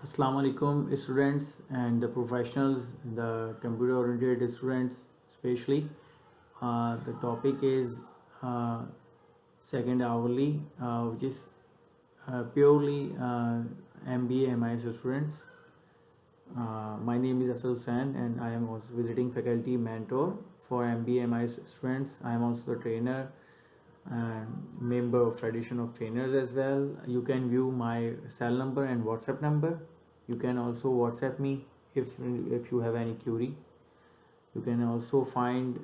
Assalamu alaikum students and the professionals, the computer oriented students especially. The topic is second hourly, which is purely MBA MIS students. My name is Asad Hussain and I am also visiting faculty mentor for MBA MIS students. I am also the trainer and member of Federation of Trainers as well. You can view my cell number and WhatsApp number. You can also WhatsApp me if you have any query. You can also find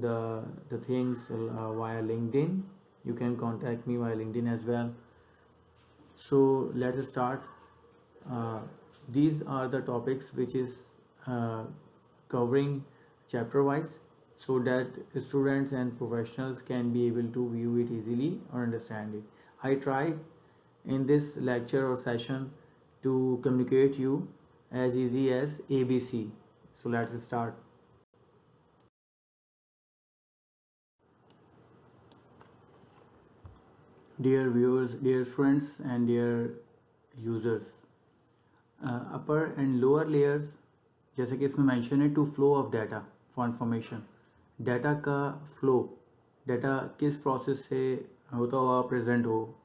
the things via LinkedIn. You can contact me via LinkedIn as well. So let's start. Uh, these are the topics which is uh, covering chapter wise, so that students and professionals can be able to view it easily or understand it. I try in this lecture or session to communicate you as easy as ABC. So let's start. Dear viewers, dear friends and dear users, upper and lower layers, जैसे कि इसमें mention है, to flow of data for information. Data का flow, data किस process से होता हुआ present हो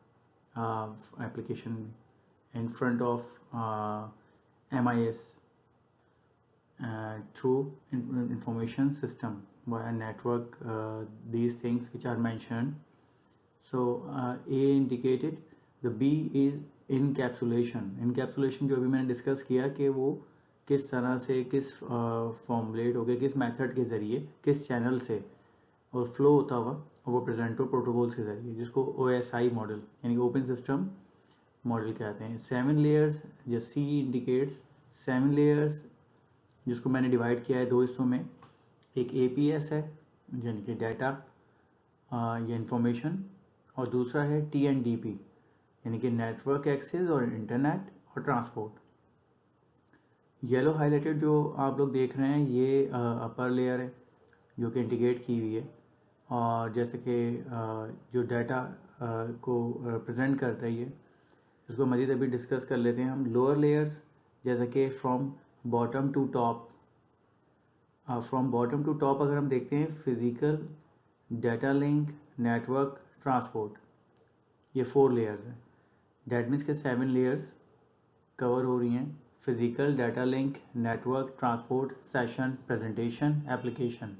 एप्लीकेशन में in front of MIS through information system via network, these things which are mentioned. So A indicated, the B is encapsulation. encapsulation जो अभी मैंने डिस्कस किया कि वो किस तरह से, किस फॉर्मुलेट हो गया, किस मेथड के ज़रिए, किस चैनल से और फ्लो होता हुआ और वो प्रेजेंट हो प्रोटोकॉल्स के ज़रिए, जिसको OSI मॉडल यानी कि ओपन सिस्टम मॉडल कहते हैं. 7 लेयर्स, जो C इंडिकेट्स 7 लेयर्स, जिसको मैंने डिवाइड किया है दो हिस्सों में. एक APS है यानी कि डाटा या इंफॉर्मेशन, और दूसरा है TNDP यानी कि नेटवर्क एक्सेस और इंटरनेट और ट्रांसपोर्ट. येलो हाईलाइटेड जो आप लोग देख रहे हैं ये अपर लेयर है जो कि इंडिकेट की हुई है, और जैसे कि जो डाटा को रिप्रेजेंट करता है ये, इसको मज़ीद अभी डिस्कस कर लेते हैं हम. लोअर लेयर्स जैसे कि from bottom to top, from bottom to top अगर हम देखते हैं, physical, data link, network, transport, ये 4 लेयर्स हैं. डैट मीन्स के 7 लेयर्स कवर हो रही हैं. Physical, data link, network, transport, session, presentation, application.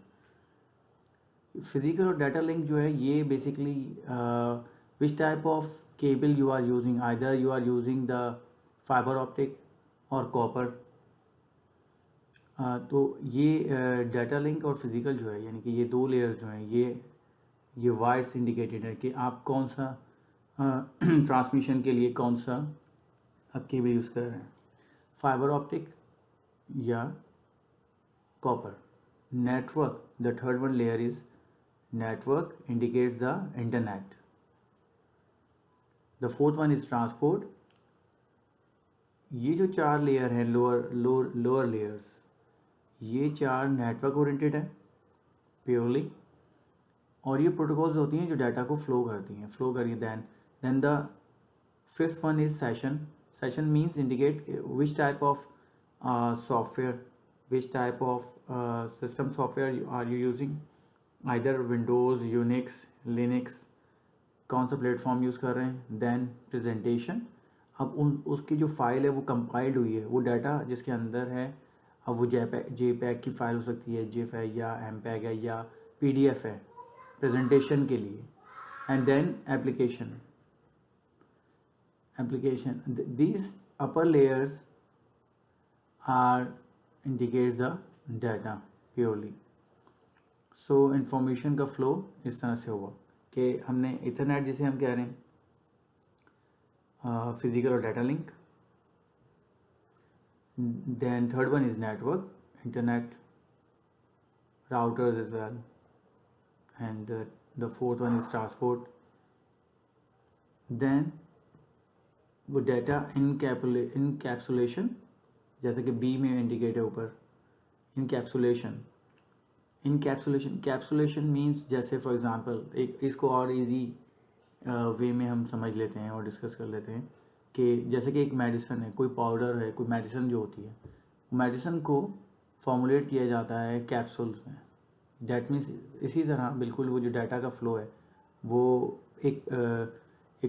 Physical और डाटा लिंक जो है ये basically which type of cable you are using, either you are using the fibre optic और कॉपर. तो ये डाटा लिंक और फिज़िकल जो है यानी कि ये 2 लेयर्स जो हैं ये वायर्स इंडिकेटेड है कि आप कौन सा ट्रांसमिशन के लिए कौन सा आप केबल यूज़ कर रहे हैं, फाइबर ऑप्टिक या copper. Network, the third one layer is network, indicates the internet. The fourth one is transport. ये जो 4 लेयर हैं लोअर लेयर्स, ये 4 नेटवर्क ओरिएंटेड है प्योरली, और ये प्रोटोकॉल्स होती हैं जो डाटा को फ्लो करिए. Then the fifth one is session. Session means indicate which type of software, which type of system software are you using, either Windows, Unix, Linux, कौन सा प्लेटफॉर्म यूज़ कर रहे हैं. देन प्रेजेंटेशन, अब उसकी जो फाइल है वो कंपाइल्ड हुई है, वो डाटा जिसके अंदर है, अब वो JPEG की फ़ाइल हो सकती है, GIF है या MPEG है या PDF है प्रेजेंटेशन के लिए. And then application. These upper layers are indicates the data purely. So information का फ्लो इस तरह से हुआ कि हमने इथरनेट जिसे हम कह रहे हैं, फिजिकल और data link. Then third one is network, internet, routers as well, and the fourth one is transport. Then वो डाटा इनकैप्सुलेशन, जैसे कि बी में इंडिकेट है ऊपर, कैप्सुलेशन मीन्स, जैसे फॉर एग्जांपल एक इसको और इजी वे में हम समझ लेते हैं और डिस्कस कर लेते हैं कि जैसे कि एक मेडिसिन है, कोई पाउडर है, कोई मेडिसिन जो होती है, मेडिसिन को फॉर्मुलेट किया जाता है कैप्सूल्स में। डैट मीन्स इसी तरह बिल्कुल वो जो डाटा का फ्लो है वो एक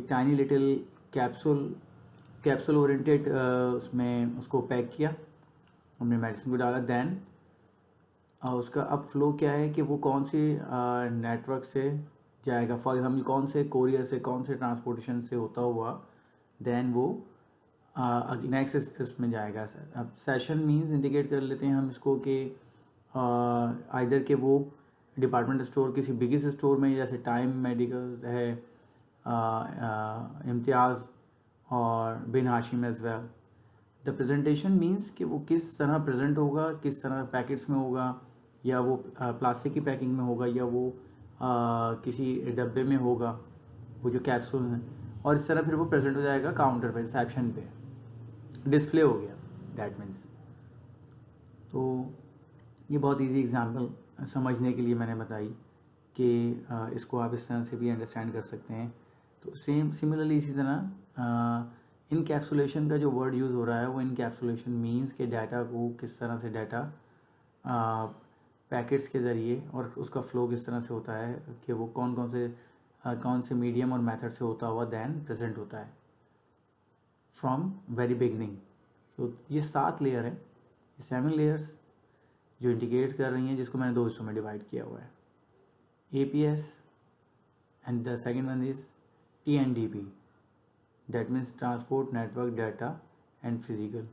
टाइनी लिटिल कैप्सूल ओरिएंटेड उसमें उसको पैक किया, हमने मेडिसिन को डाला, देन उसका अब फ्लो क्या है कि वो कौन सी नेटवर्क से जाएगा, फॉर एग्जाम्पल कौन से कोरियर से, कौन से ट्रांसपोर्टेशन से होता हुआ देन वो नेक्स्ट इसमें जाएगा। अब सेशन मीन्स इंडिकेट कर लेते हैं हम इसको कि आइदर के वो डिपार्टमेंट स्टोर किसी बिगेस्ट स्टोर में, जैसे टाइम मेडिकल है, इम्तियाज़ और Bin Hashim as well. The presentation means कि वो किस तरह प्रेजेंट होगा, किस तरह पैकेट्स में होगा, या वो प्लास्टिक की पैकिंग में होगा, या वो किसी डब्बे में होगा, वो जो कैप्सूल हैं, और इस तरह फिर वो प्रेजेंट हो जाएगा काउंटर पे, रिसेप्शन पे डिस्प्ले हो गया, डैट मीन्स। तो ये बहुत इजी एग्जांपल समझने के लिए मैंने बताई कि इसको आप इस तरह से भी अंडरस्टैंड कर सकते हैं। तो सिमिलरली इसी तरह इनकैप्सुलेशन का जो वर्ड यूज़ हो रहा है वो इनकैप्सुलेशन मीन्स कि डाटा को किस तरह से डाटा पैकेट्स के ज़रिए और उसका फ़्लो किस तरह से होता है कि वो कौन से मीडियम और मेथड से होता हुआ दैन प्रेजेंट होता है फ्रॉम वेरी बिगनिंग। तो ये 7 लेयर है, ये 7 लेयर्स जो इंडिकेट कर रही हैं, जिसको मैंने 2 हिस्सों में डिवाइड किया हुआ है, APS and the second one is TNDP, that means transport network data and physical.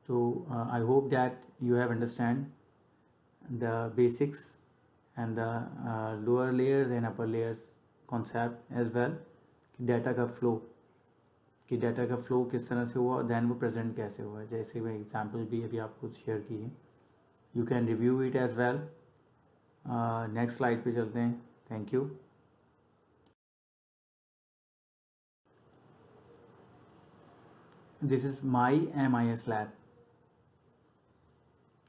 So I hope that you have understand the basics and the lower layers and upper layers concept as well, data का flow, कि data का flow किस तरह से हुआ, then वो present कैसे हुआ, जैसे मैं एग्जांपल भी अभी आपको शेयर की है। You can review it as well. Next slide पे चलते हैं। Thank you. This is my MIS lab.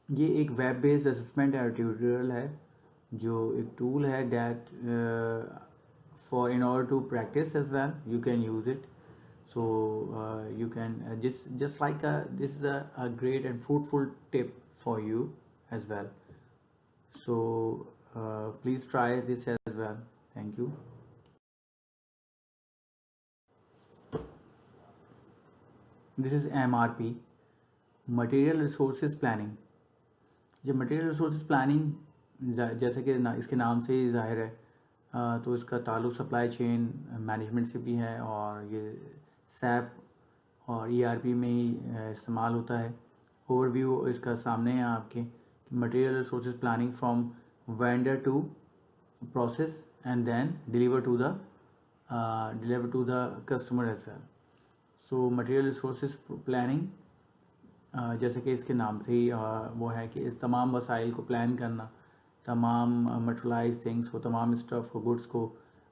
ये एक वेब बेस्ड असेसमेंट ट्यूटोरियल है, जो एक टूल है that for in order to practice as well you can use it. So you can just like this is a great and fruitful tip for you as well. So please try this as well. Thank you. This is MRP, Material Resources Planning. जब material resources planning जैसे कि इसके नाम से ही जाहिर है, तो इसका ताल्लुक़ सप्लाई चेन मैनेजमेंट से भी है, और ये SAP और ERP में ही इस्तेमाल होता है। ओवरव्यू इसका सामने है आपके, material resources planning from vendor to process and then deliver to the customer as well. So material resources planning जैसे कि इसके नाम से ही वो है कि इस तमाम वसाइल को प्लान करना, तमाम मटेरियलाइज थिंग्स को, तमाम स्टफ़ को, गुड्स को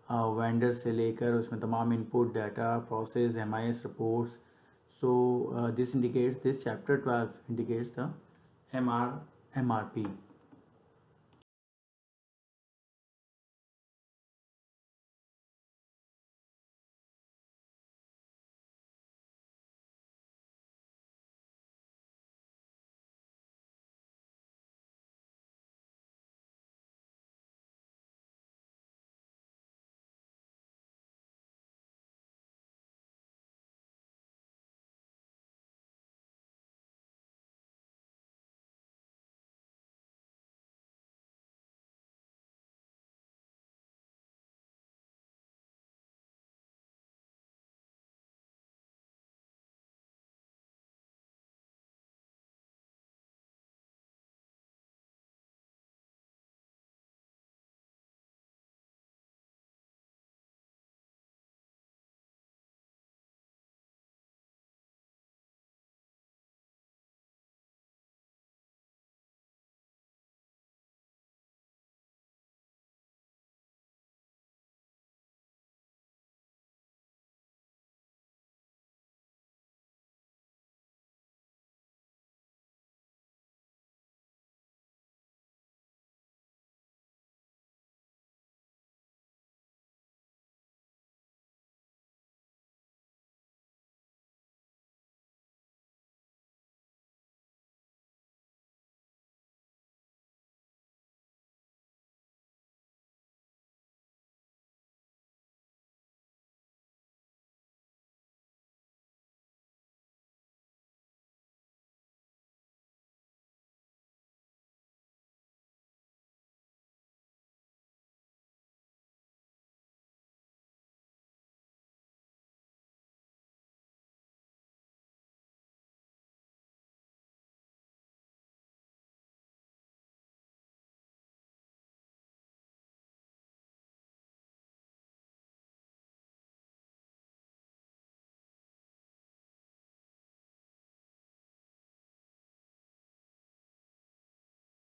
वेंडर से लेकर उसमें तमाम input data, process, MIS reports. So this indicates, this chapter 12 indicates the MRP।